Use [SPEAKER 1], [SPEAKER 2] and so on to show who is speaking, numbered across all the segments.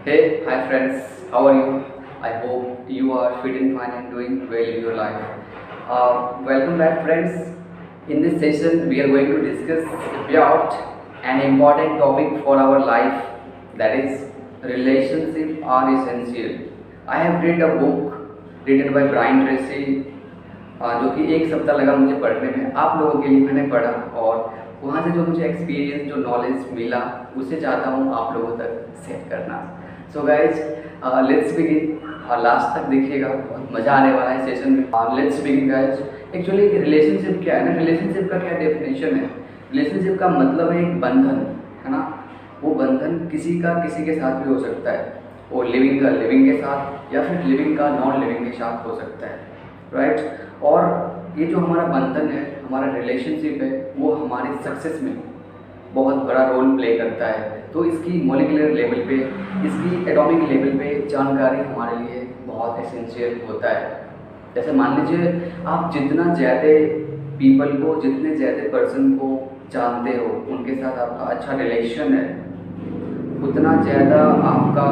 [SPEAKER 1] Hey, hi friends, how are you? I hope you are fit and fine and doing well in your life. Welcome back, friends. In this session, we are going to discuss about an important topic for our life, that is, relationship are essential. I have read a book written by Brian Tracy, जो कि एक सप्ताह लगा मुझे पढ़ने में। आप लोगों के लिए मैंने पढ़ा और वहाँ से जो मुझे एक्सपीरियंस, जो नॉलेज मिला, उसे चाहता हूँ आप लोगों तक शेयर करना। So guys, let's begin. Last तक देखिएगा, बहुत मज़ा आने वाला है सेशन में। Let's begin guys. Actually relationship क्या है ना, रिलेशनशिप का क्या डेफिनेशन है? रिलेशनशिप का मतलब है एक बंधन, है ना। वो बंधन किसी का किसी के साथ भी हो सकता है, वो लिविंग का लिविंग के साथ या फिर लिविंग का नॉन लिविंग के साथ हो सकता है, राइट। और ये जो हमारा बंधन है, हमारा रिलेशनशिप है, वो हमारे सक्सेस में बहुत बड़ा रोल प्ले करता है। तो इसकी मॉलिक्यूलर लेवल पे, इसकी एटॉमिक लेवल पे जानकारी हमारे लिए बहुत एसेंशियल होता है। जैसे मान लीजिए, आप जितना ज़्यादा पीपल को, जितने ज़्यादा पर्सन को जानते हो, उनके साथ आपका अच्छा रिलेशन है, उतना ज़्यादा आपका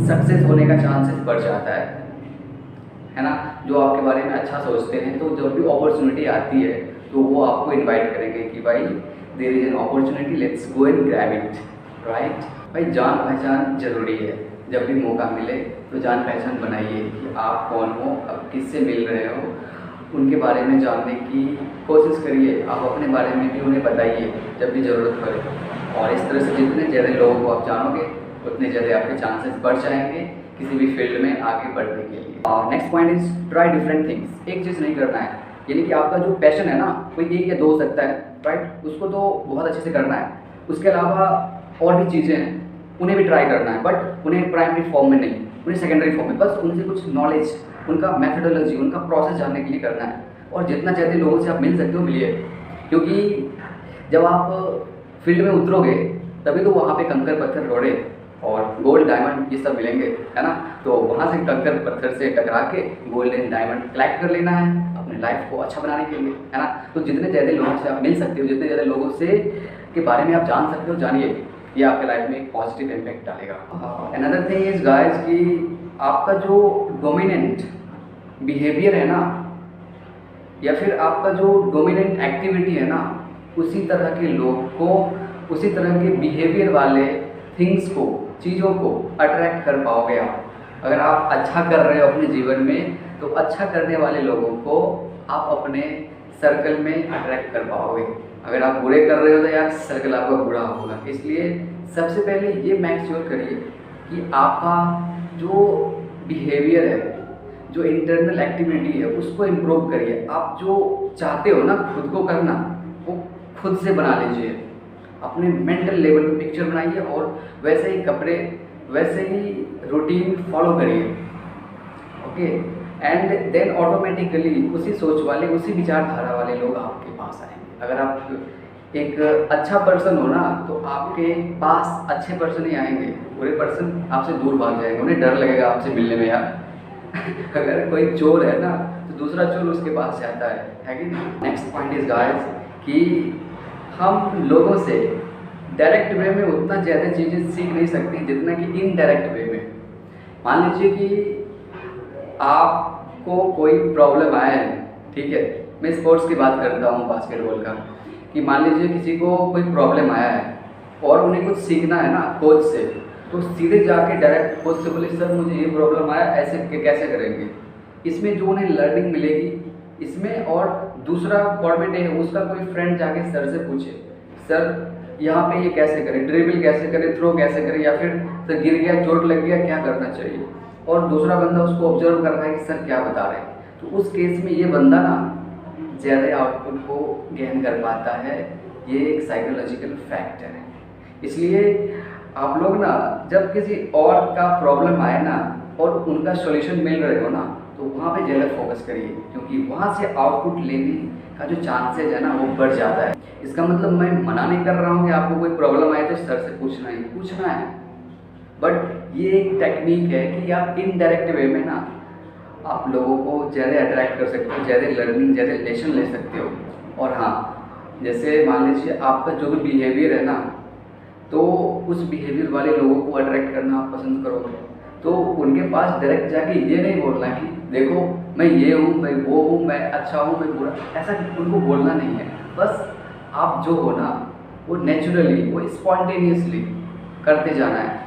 [SPEAKER 1] सक्सेस होने का चांसेस बढ़ जाता है ना। जो आपके बारे में अच्छा सोचते हैं, तो जब भी अपॉर्चुनिटी आती है तो वो आपको इनवाइट करेंगे कि भाई there is an opportunity, let's go and grab it, right. भाई जान पहचान जरूरी है। जब भी मौका मिले तो जान पहचान बनाइए कि आप कौन हो, अब किससे मिल रहे हो, उनके बारे में जानने की कोशिश करिए। आप अपने बारे में भी उन्हें बताइए जब भी ज़रूरत पड़े। और इस तरह से जितने ज़्यादा लोगों को आप जानोगे, उतने ज़्यादा आपके चांसेस बढ़ जाएंगे किसी भी फील्ड में आगे बढ़ने के लिए। Next point is try different things. एक चीज़ नहीं करना है, यानी कि आपका जो पैशन है ना, कोई एक या दो हो सकता है, राइट, उसको तो बहुत अच्छे से करना है। उसके अलावा और भी चीज़ें हैं, उन्हें भी ट्राई करना है, बट उन्हें प्राइमरी फॉर्म में नहीं, उन्हें सेकेंडरी फॉर्म में, बस उनसे कुछ नॉलेज, उनका मैथडोलॉजी, उनका प्रोसेस जानने के लिए करना है। और जितना ज़्यादा लोगों से आप मिल सकते हो मिलिए, क्योंकि जब आप फील्ड में उतरोगे तभी तो वहाँ पे कंकर पत्थर रोड़े और गोल्ड डायमंड ये सब मिलेंगे, है ना। तो वहाँ से कंकर पत्थर से टकरा के गोल्डन डायमंड कलेक्ट कर लेना है अपने लाइफ को अच्छा बनाने के लिए, है ना। तो जितने ज़्यादा लोगों से आप मिल सकते हो, जितने ज़्यादा लोगों से के बारे में आप जान सकते हो, जानिए। ये आपके लाइफ में एक पॉजिटिव इम्पैक्ट डालेगा। अनदर थिंग इज गाइस कि आपका जो डोमिनेंट बिहेवियर है ना, या फिर आपका जो डोमिनेंट एक्टिविटी है ना, उसी तरह के लोग को, उसी तरह के बिहेवियर वाले थिंग्स को, चीज़ों को अट्रैक्ट कर पाओगे आप। अगर आप अच्छा कर रहे हो अपने जीवन में, तो अच्छा करने वाले लोगों को आप अपने सर्कल में अट्रैक्ट कर पाओगे। अगर आप बुरे कर रहे हो तो यार सर्कल आपका बुरा होगा। इसलिए सबसे पहले ये मेक श्योर करिए कि आपका जो बिहेवियर है, जो इंटरनल एक्टिविटी है, उसको इम्प्रूव करिए। आप जो चाहते हो ना खुद को करना, वो खुद से बना लीजिए। अपने मेंटल लेवल पे पिक्चर बनाइए और वैसे ही कपड़े, वैसे ही रूटीन फॉलो करिए, ओके। एंड देन ऑटोमेटिकली उसी सोच वाले, उसी विचारधारा वाले लोग आपके पास आएंगे। अगर आप एक अच्छा पर्सन हो ना, तो आपके पास अच्छे पर्सन ही आएंगे, बुरे पर्सन आपसे दूर भाग जाएंगे, उन्हें डर लगेगा आपसे मिलने में यार। अगर कोई चोर है ना, तो दूसरा चोर उसके पास जाता है कि नहीं। नेक्स्ट पॉइंट इज गाइस कि हम लोगों से डायरेक्ट वे में उतना ज़्यादा चीज़ें सीख नहीं सकते जितना कि इनडायरेक्ट वे में। मान लीजिए कि आपको कोई प्रॉब्लम आया है, ठीक है, मैं स्पोर्ट्स की बात करता हूँ, बास्केटबॉल का, कि मान लीजिए किसी को कोई प्रॉब्लम आया है और उन्हें कुछ सीखना है ना कोच से, तो सीधे जाके डायरेक्ट कोच से बोले सर मुझे ये प्रॉब्लम आया, ऐसे कैसे करेंगे। इसमें जो उन्हें लर्निंग मिलेगी इसमें, और दूसरा फॉर्मेट है उसका कोई फ्रेंड जाके सर से पूछे सर यहाँ पे ये कैसे करें, ड्रिबल कैसे करें, थ्रो कैसे करें, या फिर सर गिर गया, चोट लग गया, क्या करना चाहिए। और दूसरा बंदा उसको ऑब्जर्व कर रहा है कि सर क्या बता रहे हैं। तो उस केस में ये बंदा ना ज़्यादा आउटपुट को गेन कर पाता है। ये एक साइकोलॉजिकल फैक्ट है। इसलिए आप लोग ना जब किसी और का प्रॉब्लम आए ना और उनका सॉल्यूशन मिल रहे हो ना, तो वहाँ पे ज़्यादा फोकस करिए, क्योंकि वहाँ से आउटपुट लेने का जो चांसेज है ना वो बढ़ जाता है। इसका मतलब मैं मना नहीं कर रहा हूँ कि आपको कोई प्रॉब्लम आए तो सर से पूछना है, बट ये एक टेक्निक है कि आप इनडायरेक्ट वे में ना आप लोगों को ज़्यादा अट्रैक्ट कर सकते हो, ज़्यादा लर्निंग, ज़्यादा लेसन ले सकते हो। और हाँ, जैसे मान लीजिए आपका जो भी बिहेवियर है ना, तो उस बिहेवियर वाले लोगों को अट्रैक्ट करना आप पसंद करोगे। तो उनके पास डायरेक्ट जाके ये नहीं बोलना कि देखो मैं ये हूँ, मैं वो हूँ, मैं अच्छा हूँ, मैं बुरा, ऐसा उनको बोलना नहीं है। बस आप जो हो ना वो नेचुरली, वो स्पॉन्टेनियसली करते जाना है।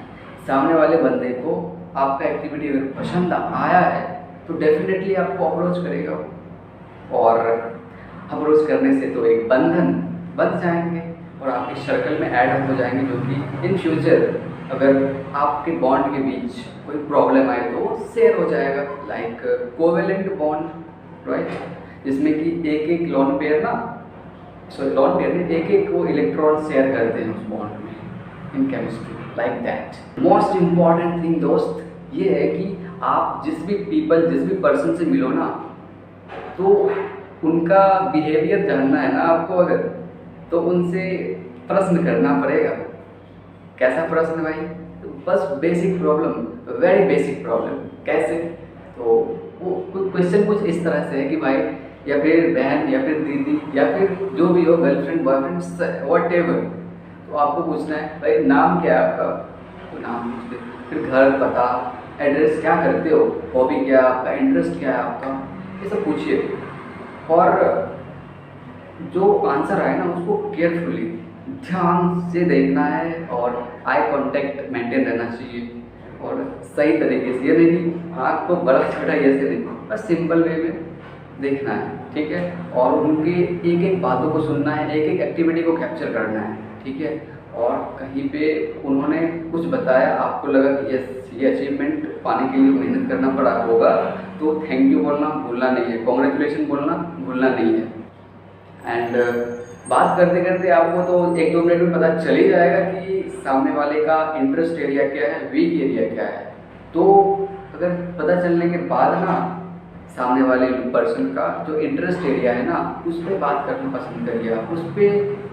[SPEAKER 1] सामने वाले बंदे को आपका एक्टिविटी अगर पसंद आया है तो डेफिनेटली आपको अप्रोच करेगा और अप्रोच करने से तो एक बंधन बन जाएंगे और आपके सर्कल में ऐड हो जाएंगे, जो कि इन फ्यूचर अगर आपके बॉन्ड के बीच कोई प्रॉब्लम आए तो वो शेयर हो जाएगा, लाइक कोवेलेंट बॉन्ड, राइट, जिसमें कि एक एक लोन पेयर में एक एक वो इलेक्ट्रॉन शेयर करते हैं उस बॉन्ड में, in chemistry like that. Most important thing दोस्त ये है कि आप जिस भी पर्सन से मिलो ना, तो उनका बिहेवियर जानना है ना आपको अगर, तो उनसे प्रश्न करना पड़ेगा। कैसा प्रश्न भाई? तो बस basic problem, very basic problem. कैसे? तो वो क्वेश्चन कुछ इस तरह से है कि भाई, या फिर बहन, या फिर दीदी, या फिर जो भी हो, गर्लफ्रेंड, बॉयफ्रेंड, वॉट एवर, तो आपको पूछना है भाई नाम क्या है आपका, तो नाम पूछते, फिर घर, पता, एड्रेस, क्या करते हो, हॉबी क्या है आपका, इंटरेस्ट क्या है आपका, ये सब पूछिए। और जो आंसर आए ना उसको केयरफुली, ध्यान से देखना है और आई कांटेक्ट मेंटेन रहना चाहिए और सही तरीके से, ये नहीं कि आँख को बर्फ छटाई ऐसे नहीं, बस सिंपल वे में देखना है, ठीक है। और उनके एक एक बातों को सुनना है, एक एक एक्टिविटी को कैप्चर करना है, ठीक है। और कहीं पे उन्होंने कुछ बताया, आपको लगा कि यस ये अचीवमेंट पाने के लिए मेहनत करना पड़ा होगा, तो थैंक यू बोलना भूलना नहीं है, कॉन्ग्रेचुलेशन बोलना भूलना नहीं है। एंड बात करते करते आपको तो 1-2 मिनट में पता चल ही जाएगा कि सामने वाले का इंटरेस्ट एरिया क्या है, वीक एरिया क्या है। तो अगर पता चलने के बाद ना सामने वाले पर्सन का जो इंटरेस्ट एरिया है ना, उस पर बात करना पसंद करिए आप,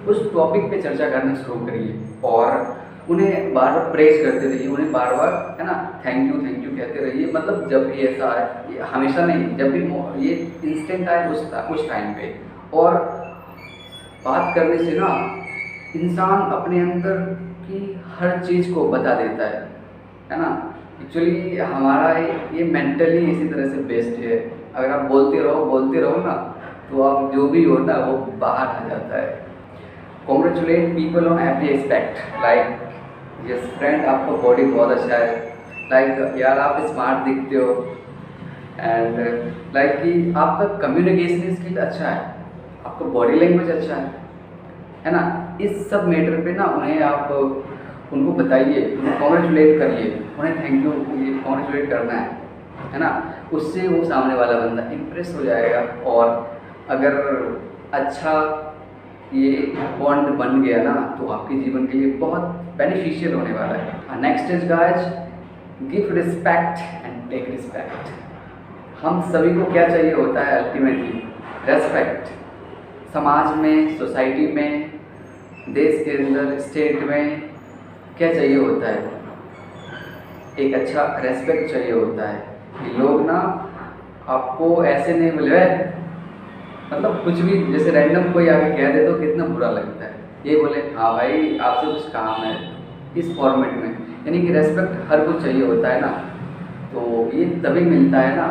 [SPEAKER 1] उस टॉपिक पे चर्चा करना शुरू करिए और उन्हें बार बार प्रेज करते रहिए, उन्हें बार बार, है ना, थैंक यू कहते रहिए। मतलब जब भी ऐसा आए, ये हमेशा नहीं, जब भी ये इंस्टेंट आए उस टाइम पे। और बात करने से ना इंसान अपने अंदर की हर चीज़ को बता देता है ना। एक्चुअली हमारा ये मेंटली इसी तरह से बेस्ड है। अगर आप बोलते रहो ना, तो आप जो भी हो ना वो बाहर आ जाता है। Congratulate people on every aspect, like yes friend आपका बॉडी बहुत अच्छा है, लाइक यार आप स्मार्ट दिखते हो, एंड लाइक कि आपका कम्युनिकेशन स्किल अच्छा है, आपका बॉडी लैंग्वेज अच्छा है ना। इस सब मैटर पे ना उन्हें आप उनको बताइए, उन्हें कॉन्ग्रेचुलेट करिए, उन्हें थैंक यू कॉन्ग्रेचुलेट करना है ना। उससे वो सामने वाला बंदा इम्प्रेस हो जाएगा और अगर अच्छा ये बॉन्ड बन गया ना तो आपके जीवन के लिए बहुत बेनिफिशियल होने वाला है। Next is guys, give respect and take respect. हम सभी को क्या चाहिए होता है अल्टीमेटली? रेस्पेक्ट। समाज में, सोसाइटी में, देश के अंदर, स्टेट में क्या चाहिए होता है? एक अच्छा रेस्पेक्ट चाहिए होता है कि लोग ना आपको ऐसे नहीं बोले, मतलब कुछ भी, जैसे रैंडम कोई आके कह दे तो कितना बुरा लगता है। ये बोले हाँ भाई आपसे कुछ काम है, इस फॉर्मेट में, यानी कि रेस्पेक्ट हर कुछ चाहिए होता है ना। तो ये तभी मिलता है ना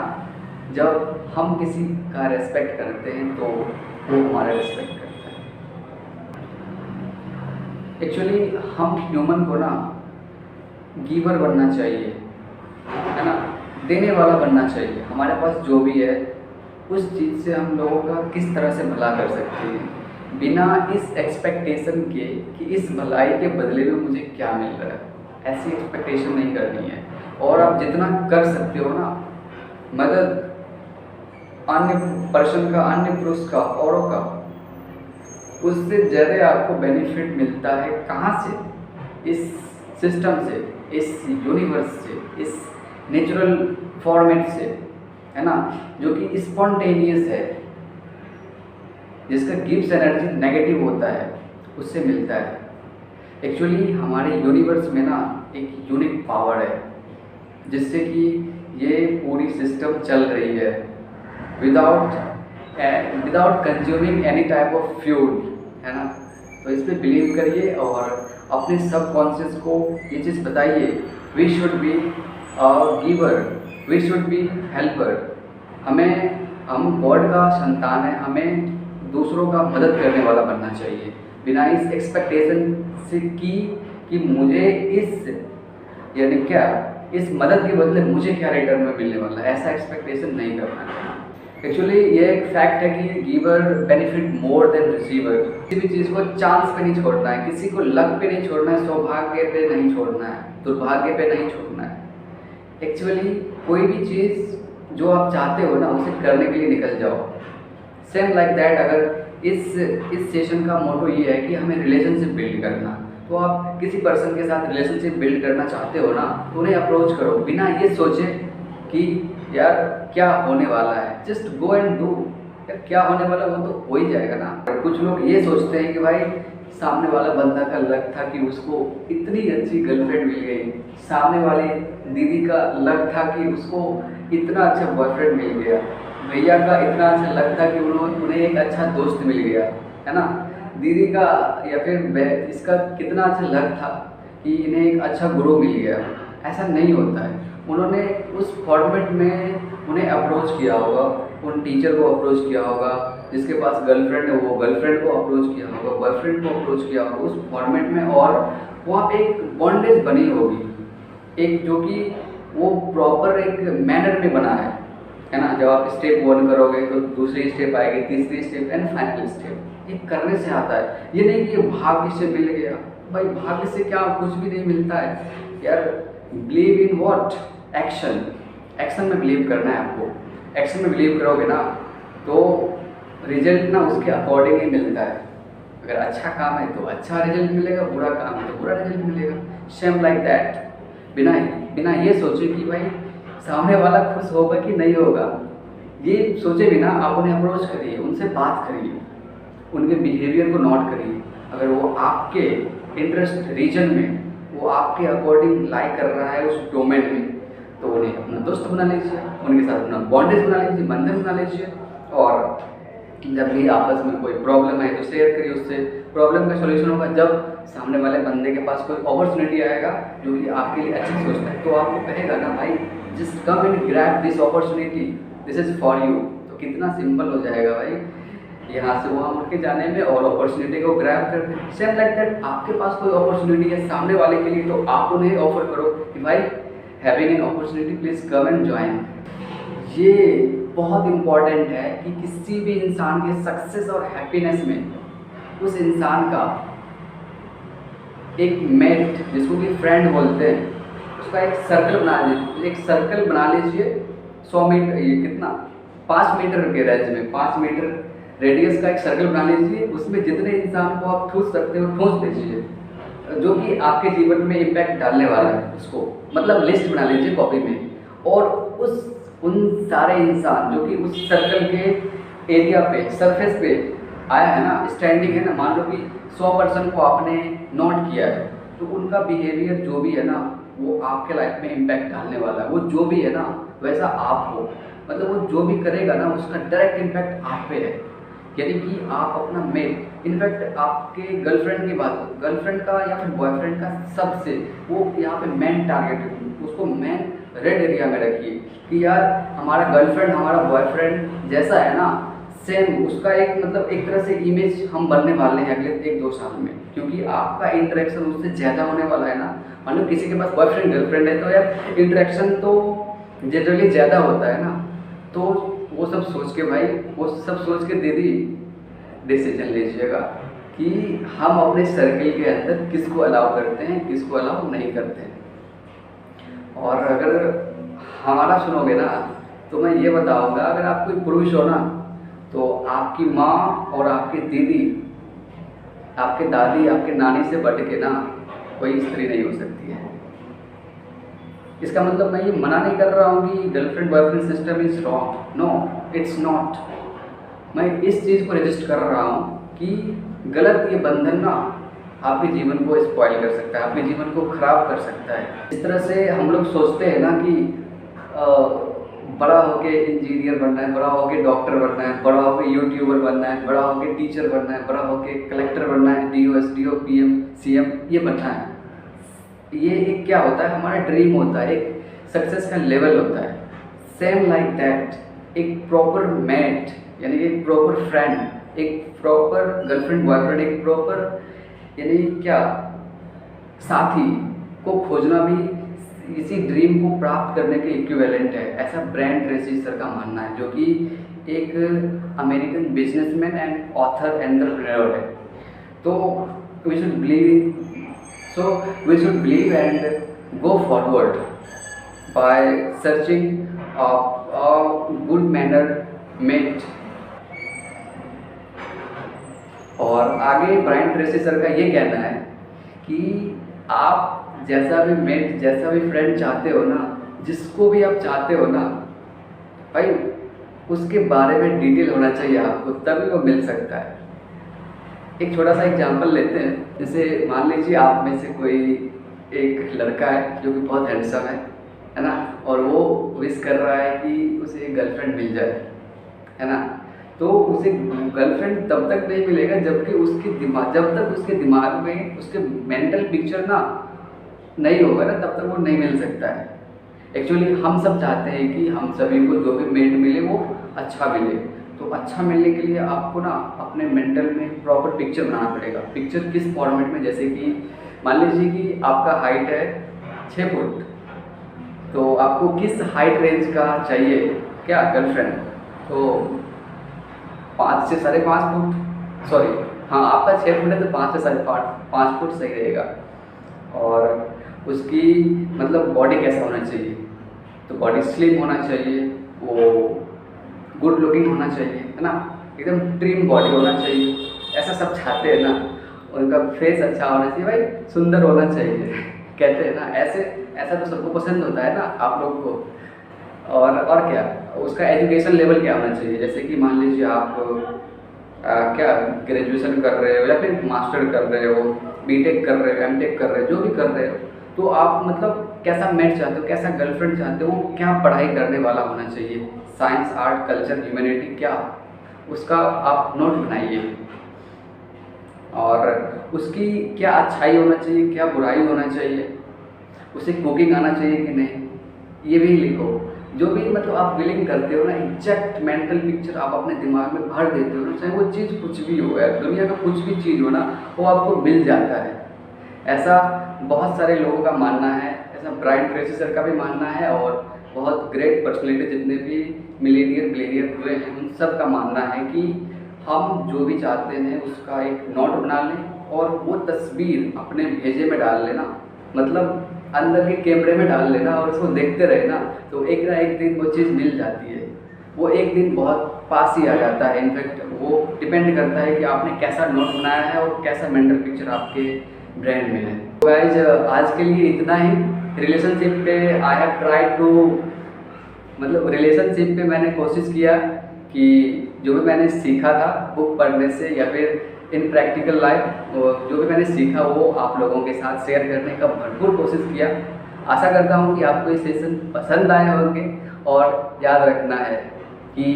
[SPEAKER 1] जब हम किसी का रेस्पेक्ट करते हैं तो वो हमारा रेस्पेक्ट करता है। एक्चुअली हम ह्यूमन को ना गिवर बनना चाहिए, है ना, देने वाला बनना चाहिए। हमारे पास जो भी है उस चीज़ से हम लोगों का किस तरह से भला कर सकते हैं बिना इस एक्सपेक्टेशन के कि इस भलाई के बदले में मुझे क्या मिल रहा है। ऐसी एक्सपेक्टेशन नहीं करनी है। और आप जितना कर सकते हो ना मदद अन्य पर्सन का, अन्य पुरुष का, औरों का, उससे ज़्यादा आपको बेनिफिट मिलता है। कहाँ से? इस सिस्टम से, इस यूनिवर्स से, इस नेचुरल फॉर्मेट से, है ना, जो कि स्पॉन्टेनियस है, जिसका गिव्स एनर्जी नेगेटिव होता है, उससे मिलता है। एक्चुअली हमारे यूनिवर्स में ना एक यूनिक पावर है जिससे कि ये पूरी सिस्टम चल रही है without consuming any type of fuel, है ना। तो इस पर बिलीव करिए और अपने सबकॉन्शियस को ये चीज़ बताइए, we should be giver, we should be helper. हम गॉड का संतान है, हमें दूसरों का मदद करने वाला बनना चाहिए, बिना इस एक्सपेक्टेशन से कि मुझे यानी क्या इस मदद के बदले मुझे क्या रिटर्न में मिलने वाला है, ऐसा एक्सपेक्टेशन नहीं करना है। एक्चुअली ये एक फैक्ट है कि giver benefit more than receiver. किसी भी चीज़ को चांस पे नहीं छोड़ना है, किसी को लक पे नहीं छोड़ना है, सौभाग्य पे नहीं छोड़ना है, दुर्भाग्य पे नहीं छोड़ना है। एक्चुअली कोई भी चीज़ जो आप चाहते हो ना उसे करने के लिए निकल जाओ। सेम लाइक दैट, अगर इस सेशन का मोटो ये है कि हमें रिलेशनशिप बिल्ड करना, तो आप किसी पर्सन के साथ रिलेशनशिप बिल्ड करना चाहते हो ना तो उन्हें अप्रोच करो बिना ये सोचे कि यार क्या होने वाला है, जस्ट गो एंड डू। यार क्या होने वाला वो तो हो ही जाएगा ना। कुछ लोग ये सोचते हैं कि भाई सामने वाला बंदा का लक था कि उसको इतनी अच्छी गर्लफ्रेंड मिल गई, सामने वाली दीदी का लक था कि उसको इतना अच्छा बॉयफ्रेंड मिल गया, भैया का इतना अच्छा लक था कि उन्हें एक अच्छा दोस्त मिल गया, है ना। दीदी का या फिर इसका कितना अच्छा लक था कि इन्हें एक अच्छा गुरु मिल गया। ऐसा नहीं होता है। उन्होंने उस फॉर्मेट में उन्हें अप्रोच किया होगा, उन टीचर को अप्रोच किया होगा, जिसके पास गर्लफ्रेंड है वो गर्लफ्रेंड को अप्रोच किया होगा, बॉयफ्रेंड को अप्रोच किया होगा उस फॉर्मेट में, और वहाँ पे एक बॉन्डेज बनी होगी, एक जो कि वो प्रॉपर एक मैनर में बना है ना। जब आप स्टेप 1 करोगे तो दूसरी स्टेप आएगी, तीसरी स्टेप एंड फाइनल स्टेप। ये करने से आता है, ये नहीं कि भाग्य से मिल गया। भाई भाग्य से क्या कुछ भी नहीं मिलता है यार। Believe in what, action. Action में बिलीव करना है आपको। एक्शन में बिलीव करोगे ना तो रिजल्ट ना उसके अकॉर्डिंग ही मिलता है। अगर अच्छा काम है तो अच्छा रिजल्ट मिलेगा, बुरा काम है तो बुरा रिजल्ट मिलेगा। सेम लाइक दैट, बिना ये सोचे कि भाई सामने वाला खुश होगा कि नहीं होगा, ये सोचे बिना आप उन्हें अप्रोच करिए, उनसे बात करिए, उनके बिहेवियर को नोट करिए। अगर वो आपके इंटरेस्ट रीजन में, वो आपके अकॉर्डिंग लाइक कर रहा है उस डोमेन में, तो उन्हें अपना दोस्त बना लीजिए, उनके साथ अपना बॉन्डेज बना लीजिए, बंधन बना लीजिए। और जब भी आपस में कोई प्रॉब्लम है तो शेयर करिए उससे। प्रॉब्लम का सॉल्यूशन होगा जब सामने वाले बंदे के पास कोई अपॉर्चुनिटी आएगा जो कि आपके लिए अच्छा सोचता है, तो आपको कहेगा ना भाई just come and grab this opportunity, this is for you. तो कितना सिंपल हो जाएगा भाई यहाँ से वहाँ उठ के जाने में और अपॉर्चुनिटी को ग्रैब करने। सेम लाइक दैट, आपके पास कोई अपॉर्चुनिटी है सामने वाले के लिए, तो आप उन्हें ऑफर करो कि भाई having an opportunity please come and join. ये बहुत इम्पॉर्टेंट है कि किसी भी इंसान के सक्सेस और हैप्पीनेस में उस इंसान का एक मेट, जिसको कि फ्रेंड बोलते हैं, उसका एक सर्कल बना लीजिए। एक सर्कल बना लीजिए 100 मीटर, ये कितना 5 मीटर के रेंज में, 5 मीटर रेडियस का एक सर्कल बना लीजिए। उसमें जितने इंसान को आप ठूस सकते हो ठूस दीजिए, जो कि आपके जीवन में इम्पैक्ट डालने वाला है। उसको मतलब लिस्ट बना लीजिए कॉपी में, और उन सारे इंसान जो कि उस सर्कल के एरिया पे, सरफेस पे आया है ना, स्टैंडिंग है ना, मान लो कि 100% को आपने नोट किया है, तो उनका बिहेवियर जो भी है ना वो आपके लाइफ में इम्पैक्ट डालने वाला है। वो जो भी है ना वैसा आप हो, मतलब वो जो भी करेगा ना उसका डायरेक्ट इम्पैक्ट आप पे है। यानी कि आप अपना मेल, इनफैक्ट आपके गर्लफ्रेंड की बात हो, गर्लफ्रेंड का या फिर बॉयफ्रेंड का, सबसे वो यहाँ पे मेन टारगेट, उसको मेन रेड एरिया में रखिए कि यार हमारा गर्लफ्रेंड हमारा बॉयफ्रेंड जैसा है ना, सेम उसका एक मतलब एक तरह से इमेज हम बनने वाले हैं अगले 1-2 साल में, क्योंकि आपका इंटरेक्शन उससे ज़्यादा होने वाला है ना। मान लो किसी के पास बॉयफ्रेंड गर्लफ्रेंड है तो यार इंटरेक्शन तो जनरली ज़्यादा होता है ना, तो वो सब सोच के भाई, वो सब सोच के दीदी डिसीजन लीजिएगा कि हम अपने सर्किल के अंदर किसको अलाउ करते हैं, किसको अलाउ नहीं करते हैं। और अगर हमारा सुनोगे ना तो मैं ये बताऊंगा, अगर आप कोई पुरुष हो ना तो आपकी माँ और आपकी दीदी, आपके दादी, आपके नानी से बढ़ के ना कोई स्त्री नहीं हो सकती है। इसका मतलब मैं ये मना नहीं कर रहा हूँ कि girlfriend boyfriend system is wrong, no it's not. मैं इस चीज़ को रजिस्ट कर रहा हूँ कि गलत ये बंधन ना आपके जीवन को स्पॉइल कर सकता है, आपके जीवन को खराब कर सकता है। इस तरह से हम लोग सोचते हैं ना कि बड़ा होके इंजीनियर बनना है, बड़ा होके डॉक्टर बनना है, बड़ा होके यूट्यूबर बनना है, बड़ा होके टीचर बनना है, बड़ा होके कलेक्टर बनना है, डीओ एसडीओ पीएम सीएम ये बनना है। ये एक क्या होता है, हमारा ड्रीम होता है, एक सक्सेस का लेवल होता है। सेम लाइक दैट एक प्रॉपर मेट यानी कि एक प्रॉपर फ्रेंड, एक प्रॉपर गर्लफ्रेंड बॉयफ्रेंड, एक प्रॉपर यानी क्या साथी को खोजना भी इसी ड्रीम को प्राप्त करने के इक्विवेलेंट है, ऐसा ब्रायन ट्रेसी सर का मानना है, जो कि एक American businessman and author entrepreneur है। तो we should believe and go forward by searching a good manner mate. और आगे ब्रायन ट्रेसी सर का ये कहना है कि आप जैसा भी मेट, जैसा भी फ्रेंड चाहते हो ना, जिसको भी आप चाहते हो ना भाई, उसके बारे में डिटेल होना चाहिए आपको, तभी वो मिल सकता है। एक छोटा सा एग्जांपल लेते हैं, जैसे मान लीजिए आप में से कोई एक लड़का है जो कि बहुत हैंडसम है ना, और वो विश कर रहा है कि उसे एक गर्लफ्रेंड मिल जाए, है ना। तो उसे गर्लफ्रेंड तब तक नहीं मिलेगा जब तक उसके दिमाग में उसके मेंटल पिक्चर ना नहीं होगा ना, तब तक वो नहीं मिल सकता है। एक्चुअली हम सब चाहते हैं कि हम सभी को जो भी मेट मिले वो अच्छा मिले। तो अच्छा मिलने के लिए आपको ना अपने मेंटल में प्रॉपर पिक्चर बनाना पड़ेगा। पिक्चर किस फॉर्मेट में, जैसे कि मान लीजिए कि आपका हाइट है 6 फुट, तो आपको किस हाइट रेंज का चाहिए क्या गर्लफ्रेंड, तो 5 से 5.5 फुट, सॉरी हाँ आपका 6 फुट है तो 5 से 5.5 फुट सही रहेगा। और उसकी मतलब बॉडी कैसा होना चाहिए, तो बॉडी स्लिम होना चाहिए, वो गुड लुकिंग होना चाहिए, है ना, एकदम ट्रिम बॉडी होना चाहिए, ऐसा सब चाहते हैं ना। उनका फेस अच्छा होना चाहिए भाई, सुंदर होना चाहिए कहते हैं ना, ऐसा तो सबको पसंद होता है ना आप लोग को। और क्या, उसका एजुकेशन लेवल क्या होना चाहिए, जैसे कि मान लीजिए आप क्या ग्रेजुएशन कर रहे हो या फिर मास्टर कर रहे हो, बीटेक कर रहे हो, एमटेक कर रहे हो, जो भी कर रहे हो, तो आप मतलब कैसा मैच चाहते हो, कैसा गर्लफ्रेंड चाहते हो, क्या पढ़ाई करने वाला होना चाहिए, साइंस आर्ट कल्चर ह्यूमैनिटी, क्या उसका आप नोट बनाइए। और उसकी क्या अच्छाई होना चाहिए, क्या बुराई होना चाहिए, उसे कुकिंग आना चाहिए कि नहीं, ये भी लिखो। जो भी मतलब आप फीलिंग करते हो ना, एग्जैक्ट मेंटल पिक्चर आप अपने दिमाग में भर देते हो ना, चाहे वो चीज़ कुछ भी हो यार, दुनिया में कुछ भी चीज़ हो ना, वो आपको मिल जाता है। ऐसा बहुत सारे लोगों का मानना है, ऐसा ब्रायन ट्रेसी सर का भी मानना है, और बहुत ग्रेट पर्सनैलिटी जितने भी मिलीनियर हुए हैं उन सब का मानना है कि हम जो भी चाहते हैं उसका एक नोट बना लें और वो तस्वीर अपने भेजे में डाल लेना, मतलब अंदर के कैमरे में डाल लेना और उसको देखते रहे ना, तो एक ना एक दिन वो चीज़ मिल जाती है। वो एक दिन बहुत पास ही आ जाता है। इनफैक्ट वो डिपेंड करता है कि आपने कैसा नोट बनाया है और कैसा मेंटल पिक्चर आपके ब्रेन में है। तो गाइज आज के लिए इतना ही। रिलेशनशिप पे आई हैव ट्राइड टू, मतलब रिलेशनशिप पे मैंने कोशिश किया कि जो भी मैंने सीखा था बुक पढ़ने से या फिर इन प्रैक्टिकल लाइफ जो भी मैंने सीखा वो आप लोगों के साथ शेयर करने का भरपूर कोशिश किया। आशा करता हूँ कि आपको ये सेशन पसंद आए होंगे। और याद रखना है कि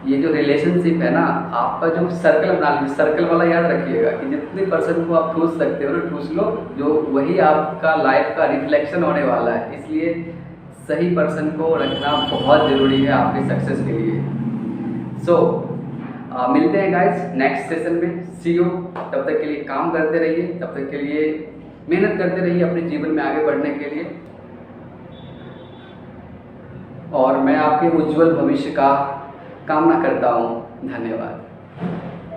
[SPEAKER 1] ये जो रिलेशनशिप है ना, आपका जो सर्कल बना लीजिए, सर्कल वाला याद रखिएगा कि जितने पर्सन को आप ठूस सकते हो ना ठूस लो, जो वही आपका लाइफ का रिफ्लेक्शन होने वाला है। इसलिए सही पर्सन को रखना बहुत ज़रूरी है आपके सक्सेस के लिए। सो मिलते हैं गाइस नेक्स्ट सेशन में। सी यू। तब तक के लिए काम करते रहिए, तब तक के लिए मेहनत करते रहिए अपने जीवन में आगे बढ़ने के लिए, और मैं आपके उज्जवल भविष्य का कामना करता हूँ। धन्यवाद।